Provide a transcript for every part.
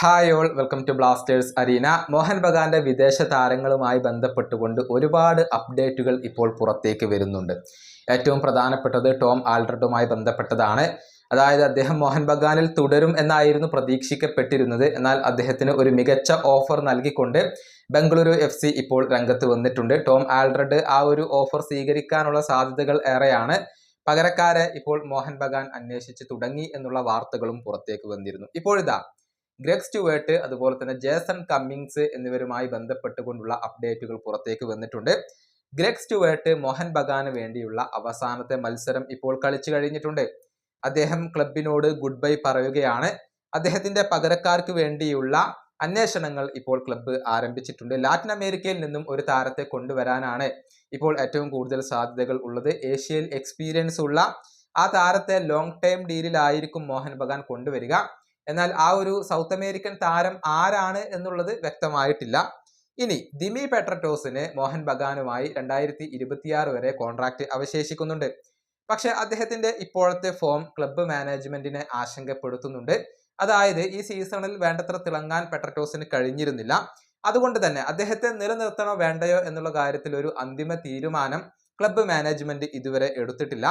Hi all, welcome to Blasters arena. Mohan ബഗാന്റെ വിദേശ താരങ്ങളുമായി ബന്ധപ്പെട്ടുകൊണ്ട് ഒരുപാട് അപ്ഡേറ്റുകൾ ഇപ്പോൾ പുറത്തേക്ക് വരുന്നുണ്ട്. ഏറ്റവും പ്രധാനപ്പെട്ടത് ടോം ആൽഡർട്ടുമായി ബന്ധപ്പെട്ടതാണ്. അതായത് അദ്ദേഹം മോഹൻ ബഗാനിൽ തുടരും എന്നായിരുന്നു പ്രതീക്ഷിക്കപ്പെട്ടിരുന്നത്. എന്നാൽ അദ്ദേഹത്തിന് ഒരു മികച്ച ഓഫർ നൽകിക്കൊണ്ട് ബംഗളൂരു FC ഇപ്പോൾ രംഗത്ത് വന്നിട്ടുണ്ട്. ടോം ആൽഡർട്ട് ആ ഒരു ഓഫർ സ്വീകരിക്കാനുള്ള സാധ്യതകൾ ഏറെയാണ്. പകരക്കാരെ ഇപ്പോൾ മോഹൻ ബഗാൻ അന്വേഷിച്ച് തുടങ്ങി എന്നുള്ള വാർത്തകളും പുറത്തേക്ക് വന്നിരുന്നു. ഇപ്പോഴിതാ ഗ്രെഗ് സ്റ്റുവേർട്ട് അതുപോലെ തന്നെ ജേസൺ കമ്മിങ്സ് എന്നിവരുമായി ബന്ധപ്പെട്ടുകൊണ്ടുള്ള അപ്ഡേറ്റുകൾ പുറത്തേക്ക് വന്നിട്ടുണ്ട്. ഗ്രെഗ് സ്റ്റുവേർട്ട് മോഹൻ ബഗാന് വേണ്ടിയുള്ള അവസാനത്തെ മത്സരം ഇപ്പോൾ കളിച്ചു കഴിഞ്ഞിട്ടുണ്ട്. അദ്ദേഹം ക്ലബിനോട് ഗുഡ് ബൈ പറയുകയാണ്. അദ്ദേഹത്തിന്റെ പകരക്കാർക്ക് വേണ്ടിയുള്ള അന്വേഷണങ്ങൾ ഇപ്പോൾ ക്ലബ്ബ് ആരംഭിച്ചിട്ടുണ്ട്. ലാറ്റിൻ അമേരിക്കയിൽ നിന്നും ഒരു താരത്തെ കൊണ്ടുവരാനാണ് ഇപ്പോൾ ഏറ്റവും കൂടുതൽ സാധ്യതകൾ ഉള്ളത്. ഏഷ്യയിൽ എക്സ്പീരിയൻസ് ഉള്ള ആ താരത്തെ ലോങ് ടൈം ഡീലിലായിരിക്കും മോഹൻ ബഗാൻ കൊണ്ടുവരിക. എന്നാൽ ആ ഒരു സൗത്ത് അമേരിക്കൻ താരം ആരാണ് എന്നുള്ളത് വ്യക്തമായിട്ടില്ല. ഇനി ദിമി പെട്രറ്റോസിന് മോഹൻ ബഗാനുമായി 2026 വരെ കോൺട്രാക്ട് അവശേഷിക്കുന്നുണ്ട്. പക്ഷെ അദ്ദേഹത്തിന്റെ ഇപ്പോഴത്തെ ഫോം ക്ലബ്ബ് മാനേജ്മെന്റിനെ ആശങ്കപ്പെടുത്തുന്നുണ്ട്. അതായത് ഈ സീസണിൽ വേണ്ടത്ര തിളങ്ങാൻ പെട്രറ്റോസിന് കഴിഞ്ഞിരുന്നില്ല. അതുകൊണ്ട് തന്നെ അദ്ദേഹത്തെ നിലനിർത്തണോ വേണ്ടയോ എന്നുള്ള കാര്യത്തിൽ ഒരു അന്തിമ തീരുമാനം ക്ലബ്ബ് മാനേജ്മെന്റ് ഇതുവരെ എടുത്തിട്ടില്ല.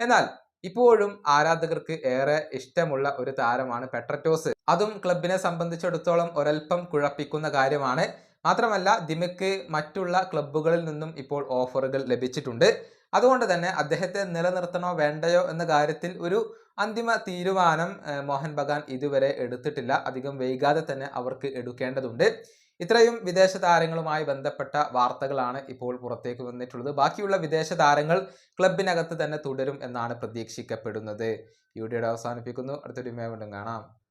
എന്നാൽ ഇപ്പോഴും ആരാധകർക്ക് ഏറെ ഇഷ്ടമുള്ള ഒരു താരമാണ് പെട്രറ്റോസ്. അതും ക്ലബിനെ സംബന്ധിച്ചിടത്തോളം ഒരൽപ്പം കുഴപ്പിക്കുന്ന കാര്യമാണ്. മാത്രമല്ല ദിമിക്ക് മറ്റുള്ള ക്ലബ്ബുകളിൽ നിന്നും ഇപ്പോൾ ഓഫറുകൾ ലഭിച്ചിട്ടുണ്ട്. അതുകൊണ്ട് തന്നെ അദ്ദേഹത്തെ നിലനിർത്തണോ വേണ്ടയോ എന്ന കാര്യത്തിൽ ഒരു അന്തിമ തീരുമാനം മോഹൻ ബഗാൻ ഇതുവരെ എടുത്തിട്ടില്ല. അധികം വൈകാതെ തന്നെ അവർക്ക് എടുക്കേണ്ടതുണ്ട്. ഇത്രയും വിദേശ താരങ്ങളുമായി ബന്ധപ്പെട്ട വാർത്തകളാണ് ഇപ്പോൾ പുറത്തേക്ക് വന്നിട്ടുള്ളത്. ബാക്കിയുള്ള വിദേശ താരങ്ങൾ ക്ലബിനകത്ത് തന്നെ തുടരും എന്നാണ് പ്രതീക്ഷിക്കപ്പെടുന്നത്. ഈ വീഡിയോ അവസാനിപ്പിക്കുന്നു. അടുത്തൊരു വീഡിയോയിൽ വീണ്ടും കാണാം.